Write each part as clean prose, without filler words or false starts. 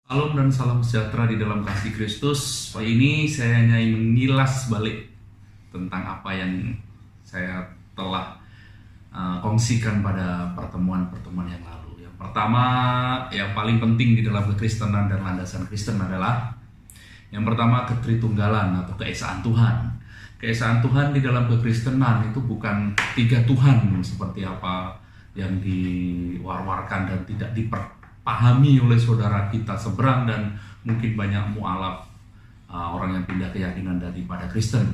Salam dan salam sejahtera di dalam kasih Kristus. Kali ini saya hanya ingin mengilas balik tentang apa yang saya telah kongsikan pada pertemuan-pertemuan yang lalu. Yang pertama, yang paling penting di dalam kekristenan dan landasan Kristen adalah yang pertama ketritunggalan atau keesaan Tuhan. Keesaan Tuhan di dalam kekristenan itu bukan tiga Tuhan seperti apa yang diwar-warkan dan tidak dipahami oleh saudara kita seberang dan mungkin banyak mualaf orang yang pindah keyakinan daripada Kristen.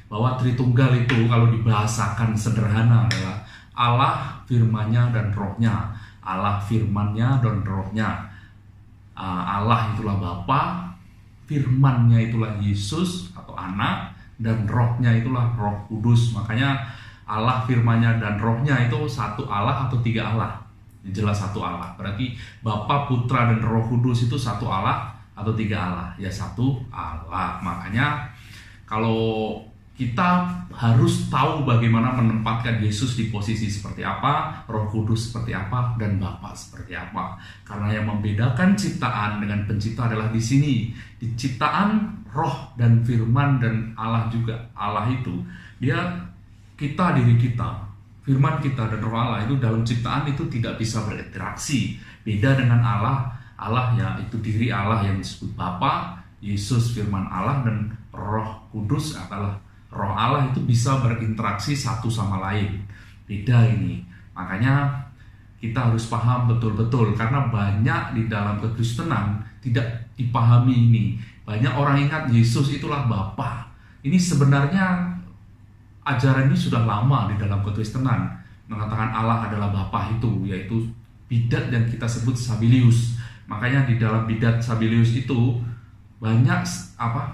Bahwa Tritunggal itu kalau dibahasakan sederhana adalah Allah, firman-Nya dan rohnya. Allah, firman-Nya dan rohnya. Allah itulah Bapa, firman-Nya itulah Yesus atau anak, dan rohnya itulah Roh Kudus. Makanya Allah, firman-Nya dan rohnya itu satu Allah atau tiga Allah. Jelas satu Allah. Berarti Bapa, Putra dan Roh Kudus itu satu Allah atau tiga Allah? Ya satu Allah. Makanya kalau kita harus tahu bagaimana menempatkan Yesus di posisi seperti apa, Roh Kudus seperti apa, dan Bapa seperti apa. Karena yang membedakan ciptaan dengan pencipta adalah di sini. Di ciptaan, roh dan firman dan Allah juga. Allah itu, kita, diri kita, firman kita dan roh Allah itu dalam ciptaan itu tidak bisa berinteraksi. Beda dengan Allah. Allah ya itu diri Allah yang disebut Bapa, Yesus firman Allah, dan Roh Kudus adalah roh Allah itu bisa berinteraksi satu sama lain. Beda ini. Makanya kita harus paham betul-betul karena banyak di dalam kekristenan tidak dipahami ini. Banyak orang ingat Yesus itulah Bapa. Ini sebenarnya ajaran ini sudah lama di dalam kekristenan. Mengatakan Allah adalah Bapa itu, yaitu bidat yang kita sebut Sabilius. Makanya di dalam bidat Sabilius itu banyak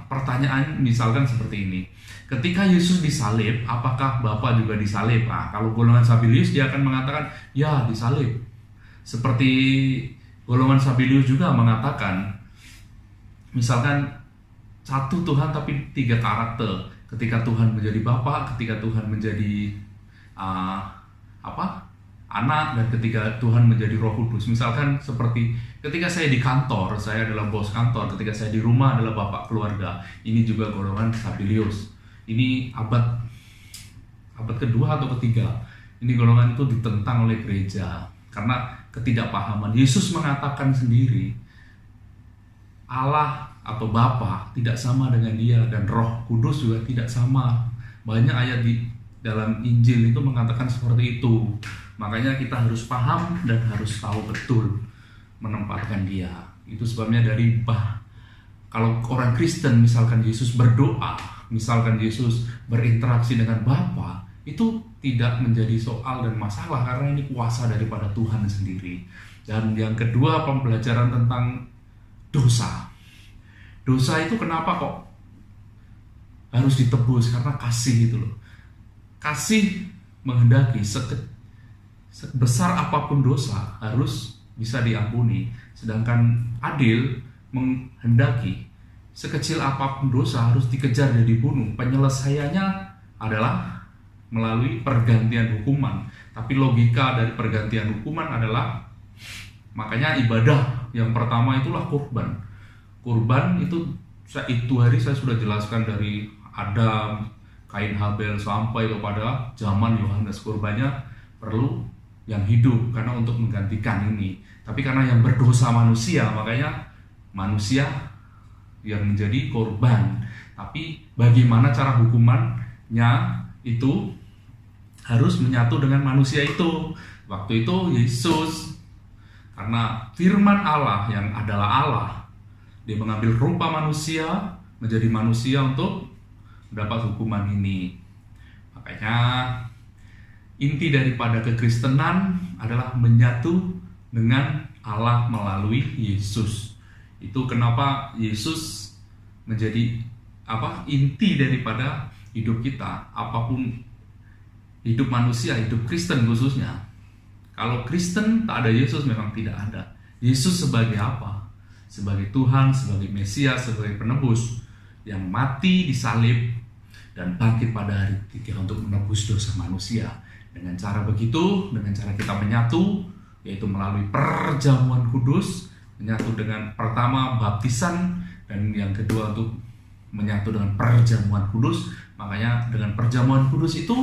pertanyaan, misalkan seperti ini. Ketika Yesus disalib, apakah Bapa juga disalib? Kalau golongan Sabilius dia akan mengatakan, ya disalib. Seperti golongan Sabilius juga mengatakan, misalkan satu Tuhan tapi tiga karakter. Ketika Tuhan menjadi Bapa, ketika Tuhan menjadi anak, dan ketika Tuhan menjadi Roh Kudus. Misalkan seperti ketika saya di kantor, saya adalah bos kantor. Ketika saya di rumah adalah bapak keluarga. Ini juga golongan Sabilius. Ini abad kedua atau ketiga. Ini golongan itu ditentang oleh gereja karena ketidakpahaman. Yesus mengatakan sendiri, Allah atau Bapa tidak sama dengan Dia, dan Roh Kudus juga tidak sama. Banyak ayat di dalam Injil itu mengatakan seperti itu. Makanya kita harus paham dan harus tahu betul menempatkan Dia. Itu sebabnya kalau orang Kristen misalkan Yesus berdoa, misalkan Yesus berinteraksi dengan Bapa, itu tidak menjadi soal dan masalah karena ini kuasa daripada Tuhan sendiri. Dan yang kedua, pembelajaran tentang dosa. Dosa itu kenapa kok harus ditebus? Karena kasih itu loh. Kasih menghendaki sebesar apapun dosa harus bisa diampuni. Sedangkan adil menghendaki sekecil apapun dosa harus dikejar dan dibunuh. Penyelesaiannya adalah melalui pergantian hukuman. Tapi logika dari pergantian hukuman adalah, makanya ibadah yang pertama itulah kurban. Kurban itu hari saya sudah jelaskan dari Adam, Kain, Habel sampai kepada zaman Yohanes. Kurbannya perlu yang hidup karena untuk menggantikan ini. Tapi karena yang berdosa manusia, makanya manusia yang menjadi korban. Tapi bagaimana cara hukumannya itu harus menyatu dengan manusia itu. Waktu itu Yesus, karena firman Allah yang adalah Allah, dia mengambil rupa manusia, menjadi manusia untuk mendapat hukuman ini. Makanya inti daripada kekristenan adalah menyatu dengan Allah melalui Yesus. Itu kenapa Yesus menjadi inti daripada hidup kita. Apapun hidup manusia, hidup Kristen khususnya. Kalau Kristen tak ada Yesus memang tidak ada. Yesus sebagai apa? Sebagai Tuhan, sebagai Mesias, sebagai penebus yang mati disalib dan bangkit pada hari ketiga untuk menebus dosa manusia. Dengan cara begitu, dengan cara kita menyatu, yaitu melalui perjamuan kudus, Menyatu dengan pertama baptisan, dan yang kedua untuk menyatu dengan perjamuan kudus. Makanya dengan perjamuan kudus itu,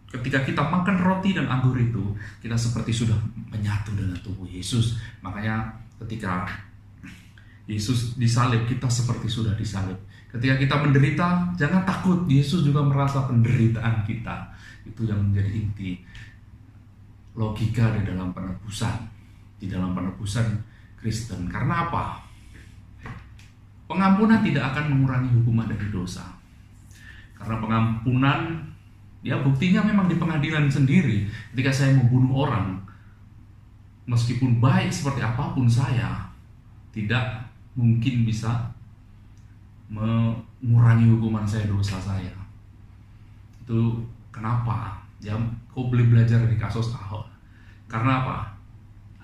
ketika kita makan roti dan anggur itu, kita seperti sudah menyatu dengan tubuh Yesus. Makanya ketika Yesus disalib, kita seperti sudah disalib. Ketika kita menderita, jangan takut, Yesus juga merasa penderitaan kita. Itu yang menjadi inti logika di dalam penebusan, Kristen. Karena apa? Pengampunan tidak akan mengurangi hukuman dari dosa. Karena pengampunan, ya buktinya memang di pengadilan sendiri. Ketika saya membunuh orang, meskipun baik seperti apapun saya, tidak mungkin bisa mengurangi hukuman saya, dosa saya. Itu kenapa? Ya, kau boleh belajar dari kasus Ahok. Karena apa?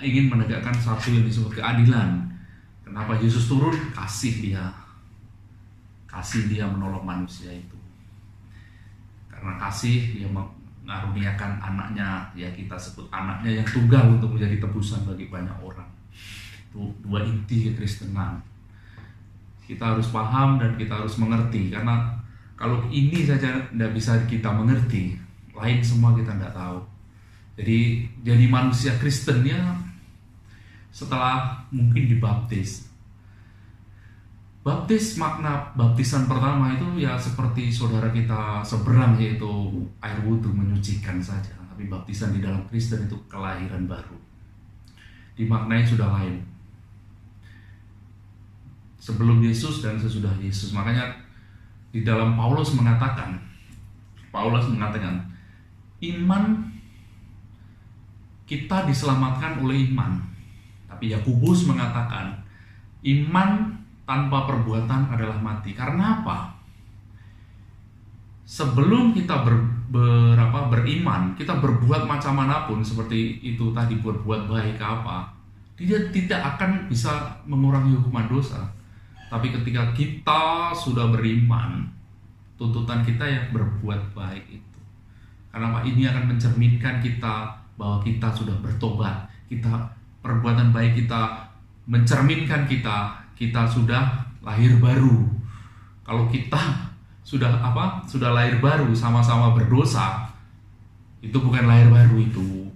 Ingin menegakkan satu yang disebut keadilan. Kenapa Yesus turun? Kasih dia menolong manusia itu. Karena kasih, dia mengaruniakan anaknya, ya kita sebut anaknya yang tunggal untuk menjadi tebusan bagi banyak orang. Itu dua inti kekristenan. Kita harus paham dan kita harus mengerti, karena kalau ini saja tidak bisa kita mengerti, lain semua kita tidak tahu. Jadi manusia Kristen ya setelah mungkin dibaptis. Makna baptisan pertama itu ya seperti saudara kita seberang, yaitu air wudhu menyucikan saja. Tapi baptisan di dalam Kristen itu kelahiran baru. Dimaknai sudah lain. Sebelum Yesus dan sesudah Yesus. Makanya di dalam Paulus mengatakan, iman, kita diselamatkan oleh iman. Tapi Yakobus mengatakan, iman tanpa perbuatan adalah mati. Karena apa? Sebelum kita beriman, kita berbuat macam manapun, seperti itu tadi, berbuat baik apa, dia tidak akan bisa mengurangi hukuman dosa. Tapi ketika kita sudah beriman, tuntutan kita yang berbuat baik itu. Karena apa? Ini akan mencerminkan kita bahwa kita sudah bertobat. Perbuatan baik kita mencerminkan kita sudah lahir baru. Kalau kita sudah lahir baru sama-sama berdosa, itu bukan lahir baru itu.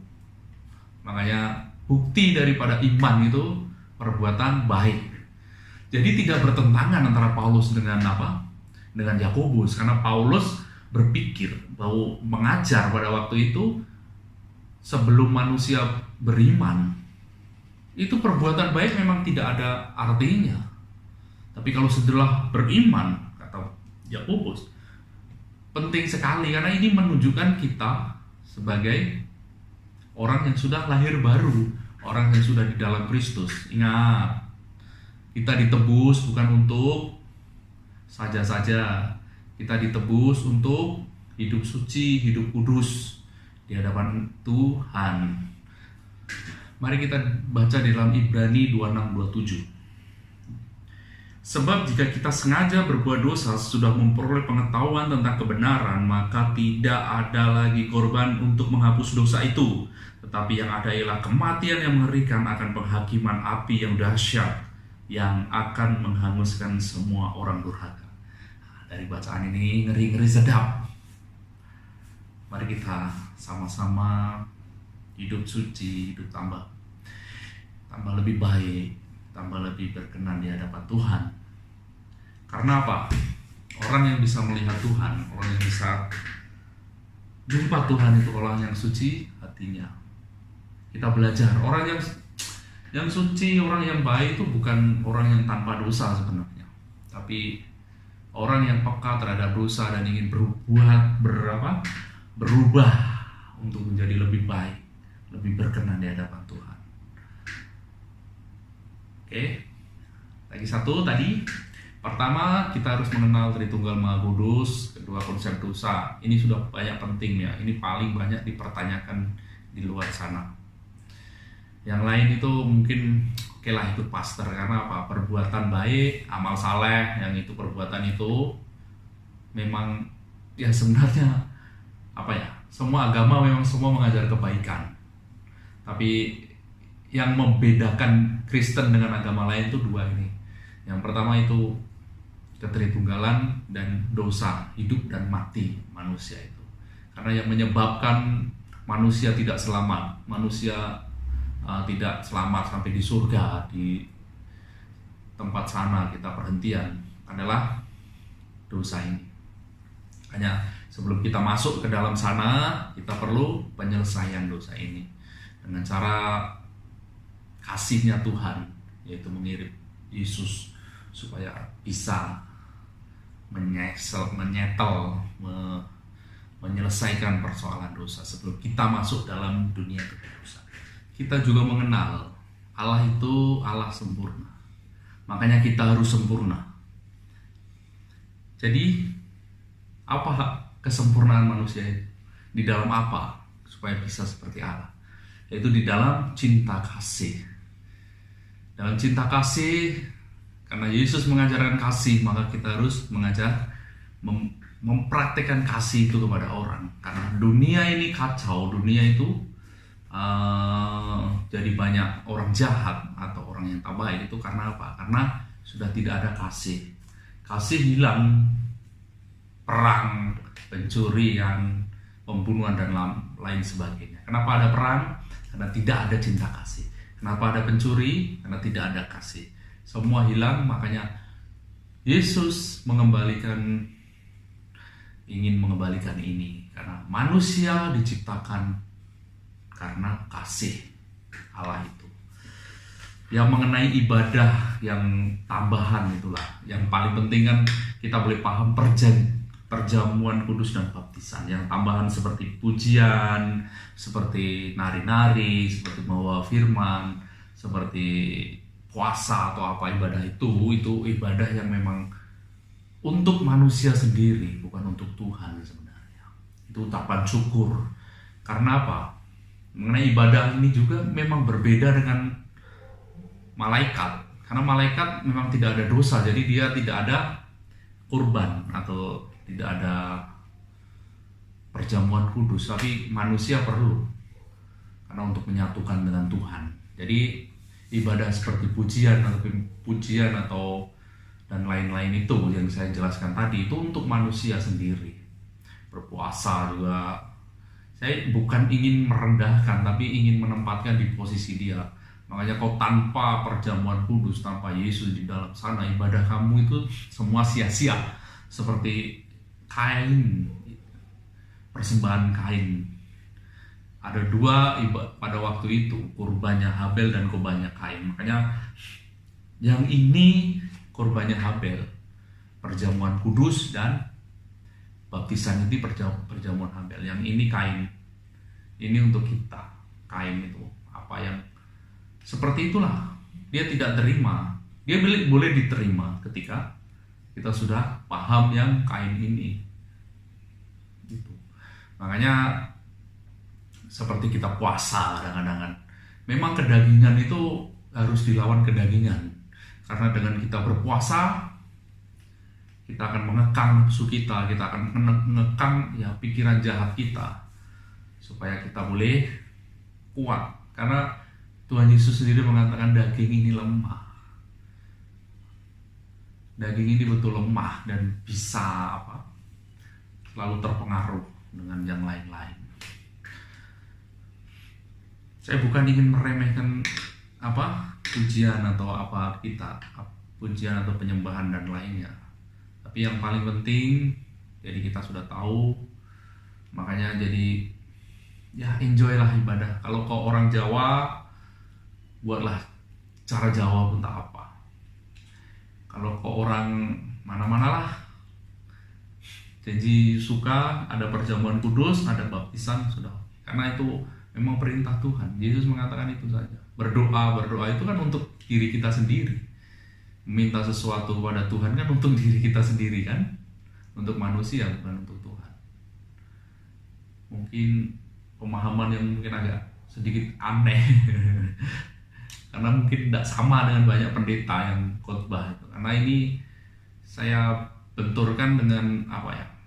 Makanya bukti daripada iman itu perbuatan baik. Jadi tidak bertentangan antara Paulus dengan Yakobus, karena Paulus berpikir bahwa mengajar pada waktu itu sebelum manusia beriman, itu perbuatan baik memang tidak ada artinya. Tapi kalau setelah beriman, kata Yakobus, penting sekali, karena ini menunjukkan kita sebagai orang yang sudah lahir baru, orang yang sudah di dalam Kristus. Ingat, kita ditebus bukan untuk saja-saja. Kita ditebus untuk hidup suci, hidup kudus di hadapan Tuhan. Mari kita baca di dalam Ibrani 26-27. Sebab jika kita sengaja berbuat dosa sudah memperoleh pengetahuan tentang kebenaran, maka tidak ada lagi korban untuk menghapus dosa itu. Tetapi yang ada ialah kematian yang mengerikan akan penghakiman api yang dahsyat, yang akan menghanguskan semua orang durhaka. Dari bacaan ini ngeri-ngeri sedap. Mari kita sama-sama hidup suci, hidup tambah lebih baik, tambah lebih berkenan di hadapan Tuhan. Karena apa? Orang yang bisa melihat Tuhan, orang yang bisa jumpa Tuhan itu orang yang suci hatinya. Kita belajar, orang yang suci, orang yang baik itu bukan orang yang tanpa dosa sebenarnya, tapi orang yang peka terhadap dosa dan ingin berubah untuk menjadi lebih baik, lebih berkenan di hadapan Tuhan. Oke, lagi satu tadi. Pertama, kita harus mengenal Tritunggal Maha Kudus. Kedua, konsep dosa. Ini sudah banyak penting ya. Ini paling banyak dipertanyakan di luar sana. Yang lain itu mungkin oke lah ikut pastor, karena apa? Perbuatan baik, amal saleh, yang itu perbuatan itu memang ya sebenarnya semua agama memang semua mengajar kebaikan. Tapi yang membedakan Kristen dengan agama lain itu dua ini. Yang pertama itu ketritunggalan dan dosa, hidup dan mati manusia itu. Karena yang menyebabkan manusia tidak selamat, manusia tidak selamat sampai di surga, di tempat sana kita perhentian, adalah dosa ini. Hanya sebelum kita masuk ke dalam sana, kita perlu penyelesaian dosa ini dengan cara kasihnya Tuhan, yaitu mengirim Yesus supaya bisa menyelesaikan persoalan dosa sebelum kita masuk dalam dunia dosa. Kita juga mengenal Allah itu Allah sempurna, makanya kita harus sempurna. Jadi apa kesempurnaan manusia itu? Di dalam apa supaya bisa seperti Allah? Yaitu di dalam cinta kasih. Dalam cinta kasih, karena Yesus mengajarkan kasih, maka kita harus mempraktekkan kasih itu kepada orang. Karena dunia ini kacau, dunia itu jadi banyak orang jahat atau orang yang tak baik. Itu karena apa? Karena sudah tidak ada kasih. Kasih hilang, perang, pencurian, pembunuhan dan lain sebagainya. Kenapa ada perang? Karena tidak ada cinta kasih. Kenapa ada pencuri? Karena tidak ada kasih. Semua hilang, makanya Yesus ingin mengembalikan ini. Karena manusia diciptakan karena kasih Allah itu. Yang mengenai ibadah yang tambahan itulah yang paling penting, kan kita boleh paham perjamuan kudus dan baptisan. Yang tambahan seperti pujian, seperti nari-nari, seperti membawa firman, seperti puasa atau apa ibadah itu ibadah yang memang untuk manusia sendiri, bukan untuk Tuhan sebenarnya. Itu ucapan syukur. Karena apa? Mengenai ibadah ini juga memang berbeda dengan malaikat. Karena malaikat memang tidak ada dosa, jadi dia tidak ada kurban atau tidak ada perjamuan kudus. Tapi manusia perlu, karena untuk menyatukan dengan Tuhan. Jadi ibadah seperti pujian atau dan lain-lain itu yang saya jelaskan tadi, itu untuk manusia sendiri. Berpuasa juga, saya bukan ingin merendahkan, tapi ingin menempatkan di posisi dia. Makanya kau tanpa perjamuan kudus, tanpa Yesus di dalam sana, ibadah kamu itu semua sia-sia. Seperti Kain, persembahan Kain. Ada dua pada waktu itu, kurbannya Habel dan kurbannya Kain. Makanya yang ini kurbannya Habel, perjamuan kudus, dan baptisan itu perjamuan Habel. Yang ini Kain. Ini untuk kita. Kain itu apa yang seperti itulah. Dia tidak terima. Dia boleh diterima ketika kita sudah paham yang Kain ini. Gitu. Makanya seperti kita puasa kadang-kadang, memang kedagingan itu harus dilawan kedagingan. Karena dengan kita berpuasa, kita akan mengekang nafsu kita akan mengekang ya pikiran jahat kita, supaya kita boleh kuat. Karena Tuhan Yesus sendiri mengatakan daging ini lemah. Daging ini betul lemah dan bisa selalu terpengaruh dengan yang lain-lain. Saya bukan ingin meremehkan pujian atau pujian atau penyembahan dan lainnya. Tapi yang paling penting, jadi kita sudah tahu, makanya jadi ya enjoy lah ibadah. Kalau kau orang Jawa, buatlah cara Jawa pun tak apa. Kalau kau orang mana-mana lah, jadi suka ada perjamuan kudus, ada baptisan, sudah. Karena itu memang perintah Tuhan. Yesus mengatakan itu saja. Berdoa itu kan untuk diri kita sendiri. Meminta sesuatu kepada Tuhan kan untuk diri kita sendiri kan, untuk manusia, bukan untuk Tuhan. Mungkin pemahaman yang mungkin agak sedikit aneh karena mungkin tidak sama dengan banyak pendeta yang khotbah itu. Karena ini saya benturkan dengan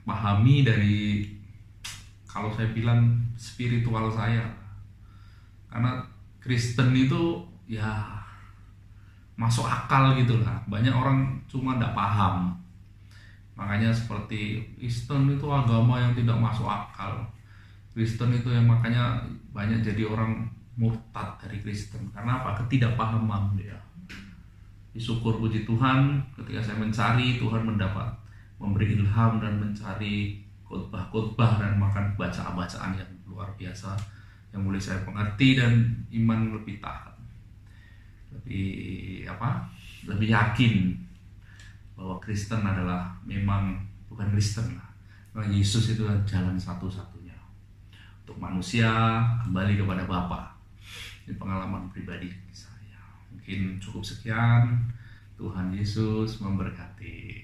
pahami dari, kalau saya bilang spiritual saya. Karena Kristen itu ya masuk akal gitu lah. Banyak orang cuma tidak paham. Makanya seperti Kristen itu agama yang tidak masuk akal. Kristen itu yang makanya banyak jadi orang murtad dari Kristen. Karena apa? Ketidakpahaman dia. Syukur puji Tuhan ketika saya mencari, Tuhan memberi ilham dan mencari khotbah-khotbah dan makan bacaan yang luar biasa yang boleh saya mengerti dan iman lebih tahan. Lebih yakin bahwa Kristen adalah memang bukan Kristen lah. Bahwa Yesus itu jalan satu-satunya untuk manusia kembali kepada Bapa. Ini pengalaman pribadi saya. Mungkin cukup sekian. Tuhan Yesus memberkati.